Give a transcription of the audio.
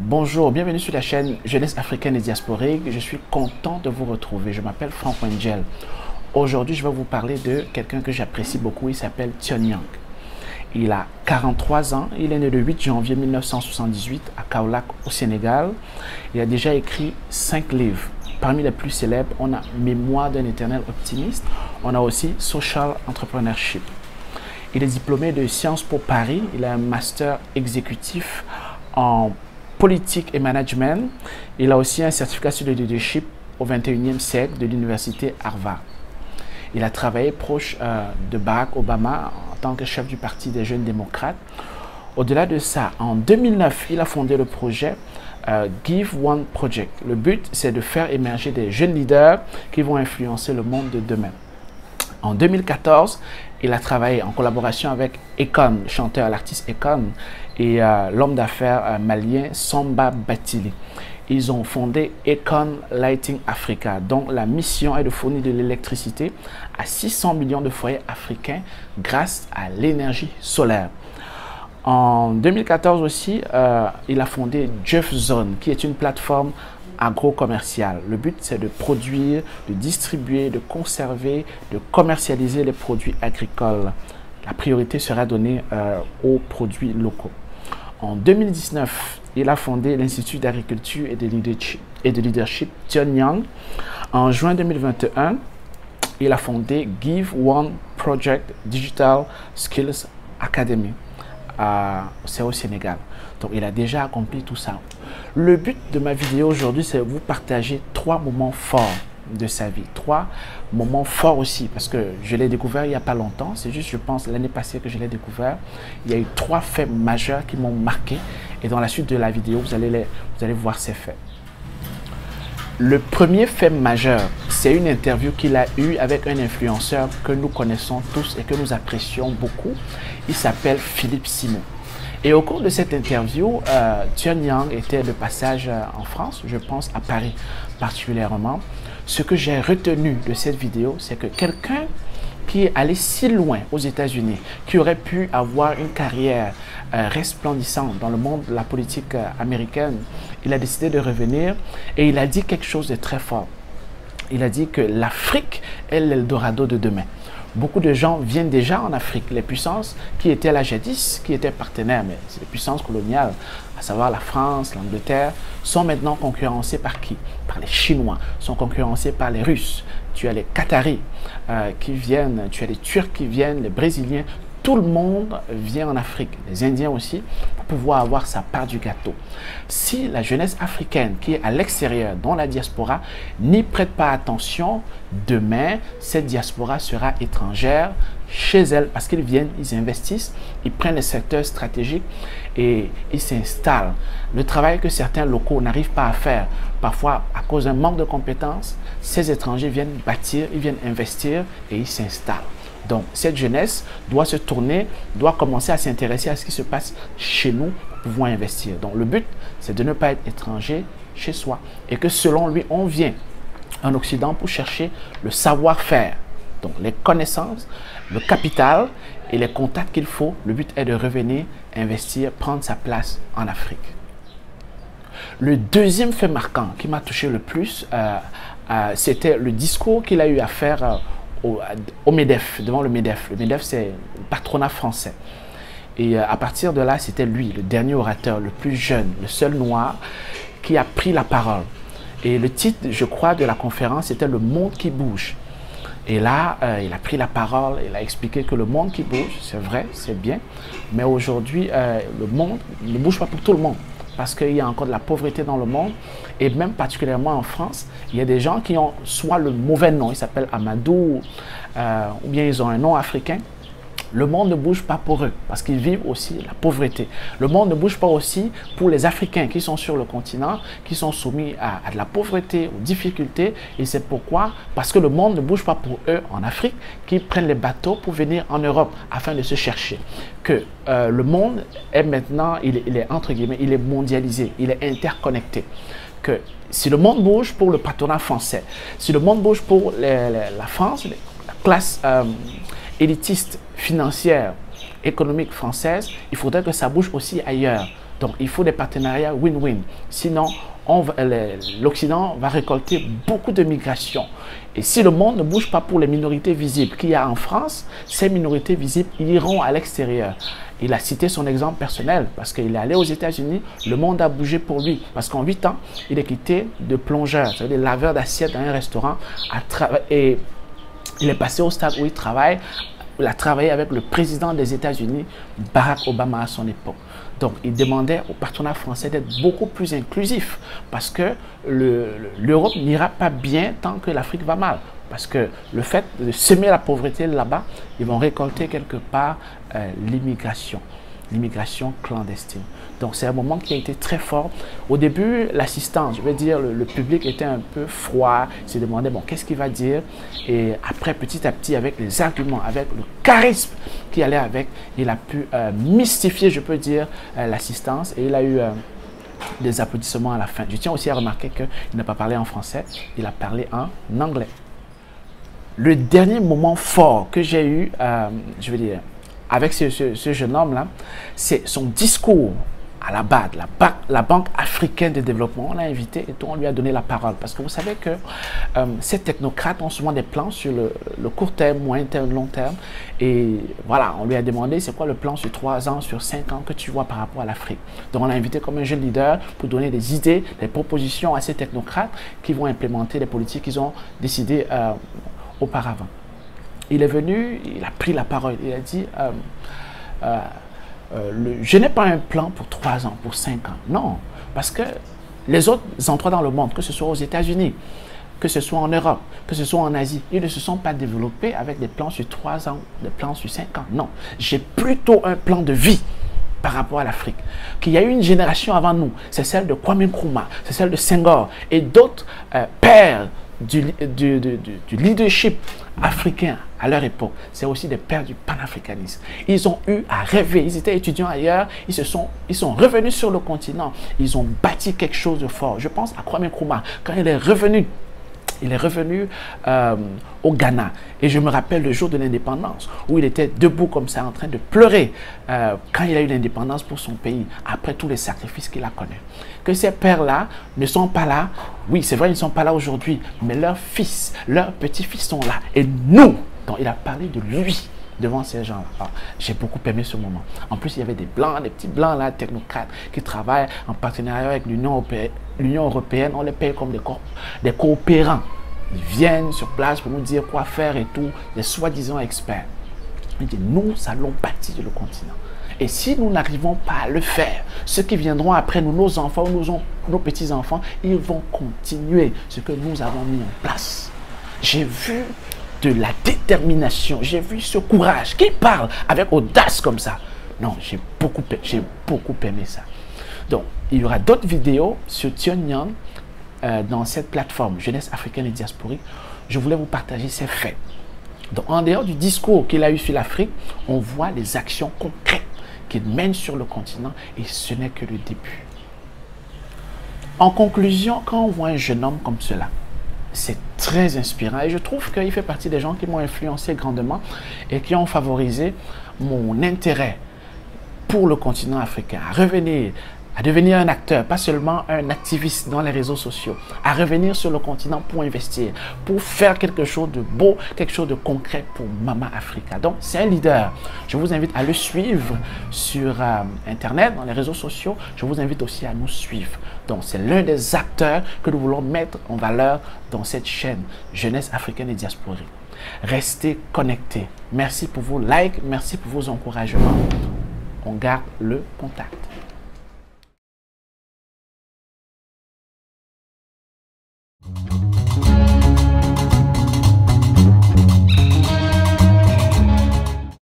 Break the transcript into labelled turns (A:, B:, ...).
A: Bonjour, bienvenue sur la chaîne Jeunesse africaine et diasporique. Je suis content de vous retrouver. Je m'appelle Franck Wengel. Aujourd'hui, je vais vous parler de quelqu'un que j'apprécie beaucoup. Il s'appelle Thione Niang. Il a 43 ans. Il est né le 8 janvier 1978 à Kaolack, au Sénégal. Il a déjà écrit 5 livres. Parmi les plus célèbres, on a Mémoire d'un éternel optimiste. On a aussi Social Entrepreneurship. Il est diplômé de Sciences Po Paris. Il a un master exécutif en politique et management. Il a aussi un certificat sur le leadership au 21e siècle de l'université Harvard. Il a travaillé proche de Barack Obama en tant que chef du Parti des jeunes démocrates. Au-delà de ça, en 2009, il a fondé le projet Give One Project. Le but, c'est de faire émerger des jeunes leaders qui vont influencer le monde de demain. En 2014, il a travaillé en collaboration avec Akon, le chanteur, l'artiste Akon, et l'homme d'affaires malien Samba Batili. Ils ont fondé Akon Lighting Africa, dont la mission est de fournir de l'électricité à 600 millions de foyers africains grâce à l'énergie solaire. En 2014 aussi, il a fondé Jeff Zone, qui est une plateforme agro-commerciale. Le but, c'est de produire, de distribuer, de conserver, de commercialiser les produits agricoles. La priorité sera donnée aux produits locaux. En 2019, il a fondé l'Institut d'agriculture et de leadership Thione Niang. En juin 2021, il a fondé Give One Project Digital Skills Academy. C'est au Sénégal. Donc, il a déjà accompli tout ça. Le but de ma vidéo aujourd'hui, c'est de vous partager 3 moments forts de sa vie. 3 moments forts aussi, parce que je l'ai découvert il n'y a pas longtemps. C'est juste, je pense, l'année passée que je l'ai découvert. Il y a eu 3 faits majeurs qui m'ont marqué. Et dans la suite de la vidéo, vous allez voir ces faits. Le premier fait majeur, c'est une interview qu'il a eue avec un influenceur que nous connaissons tous et que nous apprécions beaucoup. Il s'appelle Philippe Simon. Et au cours de cette interview, Thione Niang était de passage en France, je pense à Paris particulièrement. Ce que j'ai retenu de cette vidéo, c'est que quelqu'un qui est allé si loin aux États-Unis, qui aurait pu avoir une carrière resplendissante dans le monde de la politique américaine, il a décidé de revenir et il a dit quelque chose de très fort. Il a dit que l'Afrique est l'Eldorado de demain. Beaucoup de gens viennent déjà en Afrique. Les puissances qui étaient là jadis, qui étaient partenaires, mais c'est les puissances coloniales, à savoir la France, l'Angleterre, sont maintenant concurrencées par qui? Par les Chinois, sont concurrencées par les Russes. Tu as les Qataris qui viennent, tu as les Turcs qui viennent, les Brésiliens. Tout le monde vient en Afrique, les Indiens aussi, pour pouvoir avoir sa part du gâteau. Si la jeunesse africaine qui est à l'extérieur, dans la diaspora, n'y prête pas attention, demain, cette diaspora sera étrangère chez elle parce qu'ils viennent, ils investissent, ils prennent les secteurs stratégiques et ils s'installent. Le travail que certains locaux n'arrivent pas à faire, parfois à cause d'un manque de compétences, ces étrangers viennent bâtir, ils viennent investir et ils s'installent. Donc, cette jeunesse doit se tourner, doit commencer à s'intéresser à ce qui se passe chez nous pour pouvoir investir. Donc, le but, c'est de ne pas être étranger chez soi. Et que selon lui, on vient en Occident pour chercher le savoir-faire. Donc, les connaissances, le capital et les contacts qu'il faut. Le but est de revenir, investir, prendre sa place en Afrique. Le deuxième fait marquant qui m'a touché le plus, c'était le discours qu'il a eu à faire au MEDEF, devant le MEDEF. Le MEDEF, c'est le patronat français. Et à partir de là, c'était lui, le dernier orateur, le plus jeune, le seul noir, qui a pris la parole. Et le titre, je crois, de la conférence, c'était « Le monde qui bouge ». Et là, il a pris la parole, il a expliqué que le monde qui bouge, c'est vrai, c'est bien, mais aujourd'hui, le monde ne bouge pas pour tout le monde. Parce qu'il y a encore de la pauvreté dans le monde, et même particulièrement en France, il y a des gens qui ont soit le mauvais nom, ils s'appellent Amadou, ou bien ils ont un nom africain. Le monde ne bouge pas pour eux, parce qu'ils vivent aussi la pauvreté. Le monde ne bouge pas aussi pour les Africains qui sont sur le continent, qui sont soumis à de la pauvreté, aux difficultés. Et c'est pourquoi, parce que le monde ne bouge pas pour eux en Afrique, qu'ils prennent les bateaux pour venir en Europe afin de se chercher. Que le monde est maintenant, il est entre guillemets, il est mondialisé, il est interconnecté. Que si le monde bouge pour le patronat français, si le monde bouge pour la France, la classe élitiste, financière, économique française, il faudrait que ça bouge aussi ailleurs. Donc, il faut des partenariats win-win. Sinon, l'Occident va récolter beaucoup de migration. Et si le monde ne bouge pas pour les minorités visibles qu'il y a en France, ces minorités visibles iront à l'extérieur. Il a cité son exemple personnel parce qu'il est allé aux États-Unis, le monde a bougé pour lui. Parce qu'en 8 ans, il est quitté de plongeur, c'est-à-dire laveur d'assiettes dans un restaurant, et il est passé au stade où il travaille. Il a travaillé avec le président des États-Unis, Barack Obama, à son époque. Donc, il demandait aux partenaires français d'être beaucoup plus inclusifs parce que l'Europe n'ira pas bien tant que l'Afrique va mal. Parce que le fait de semer la pauvreté là-bas, ils vont récolter quelque part l'immigration clandestine. Donc, c'est un moment qui a été très fort. Au début, l'assistance, je veux dire, le public était un peu froid. Il se demandait, bon, qu'est-ce qu'il va dire? Et après, petit à petit, avec les arguments, avec le charisme qui allait avec, il a pu mystifier, je peux dire, l'assistance. Et il a eu des applaudissements à la fin. Je tiens aussi à remarquer qu'il n'a pas parlé en français, il a parlé en anglais. Le dernier moment fort que j'ai eu, je veux dire, avec ce jeune homme-là, c'est son discours à la BAD, la Banque africaine de développement. On l'a invité et on lui a donné la parole. Parce que vous savez que ces technocrates ont souvent des plans sur le court terme, moyen terme, long terme. Et voilà, on lui a demandé c'est quoi le plan sur 3 ans, sur 5 ans que tu vois par rapport à l'Afrique. Donc on l'a invité comme un jeune leader pour donner des idées, des propositions à ces technocrates qui vont implémenter les politiques qu'ils ont décidées auparavant. Il est venu, il a pris la parole, il a dit je n'ai pas un plan pour 3 ans, pour 5 ans. Non, parce que les autres endroits dans le monde, que ce soit aux États-Unis, que ce soit en Europe, que ce soit en Asie, ils ne se sont pas développés avec des plans sur 3 ans, des plans sur 5 ans. Non, j'ai plutôt un plan de vie par rapport à l'Afrique. Qu'il y a eu une génération avant nous, c'est celle de Kwame Nkrumah, c'est celle de Senghor et d'autres pères du leadership africain à leur époque. C'est aussi des pères du panafricanisme. Ils ont eu à rêver. Ils étaient étudiants ailleurs. Ils sont revenus sur le continent. Ils ont bâti quelque chose de fort. Je pense à Kwame Nkrumah. Quand il est revenu au Ghana. Et je me rappelle le jour de l'indépendance où il était debout comme ça en train de pleurer quand il a eu l'indépendance pour son pays après tous les sacrifices qu'il a connus. Que ces pères-là ne sont pas là. Oui, c'est vrai, ils ne sont pas là aujourd'hui, mais leurs fils, leurs petits-fils sont là. Et nous, donc il a parlé de lui devant ces gens-là. J'ai beaucoup aimé ce moment. En plus, il y avait des blancs, des petits blancs là, technocrates, qui travaillent en partenariat avec l'Union européenne. On les paye comme des coopérants. Ils viennent sur place pour nous dire quoi faire et tout, des soi-disant experts. Il dit, nous allons bâtir le continent. Et si nous n'arrivons pas à le faire, ceux qui viendront après nous, nos enfants ou nos petits-enfants, ils vont continuer ce que nous avons mis en place. J'ai vu de la détermination, j'ai vu ce courage. Qui parle avec audace comme ça? Non, j'ai beaucoup aimé ça. Donc, il y aura d'autres vidéos sur Tion dans cette plateforme Jeunesse africaine et diasporique. Je voulais vous partager ces faits. Donc, en dehors du discours qu'il a eu sur l'Afrique, on voit les actions concrètes qu'il mène sur le continent et ce n'est que le début. En conclusion, quand on voit un jeune homme comme cela, c'est très inspirant et je trouve qu'il fait partie des gens qui m'ont influencé grandement et qui ont favorisé mon intérêt pour le continent africain, à devenir un acteur, pas seulement un activiste dans les réseaux sociaux, à revenir sur le continent pour investir, pour faire quelque chose de beau, quelque chose de concret pour Mama Africa. Donc, c'est un leader. Je vous invite à le suivre sur Internet, dans les réseaux sociaux. Je vous invite aussi à nous suivre. Donc, c'est l'un des acteurs que nous voulons mettre en valeur dans cette chaîne Jeunesse africaine et diasporique. Restez connectés. Merci pour vos likes, merci pour vos encouragements. On garde le contact.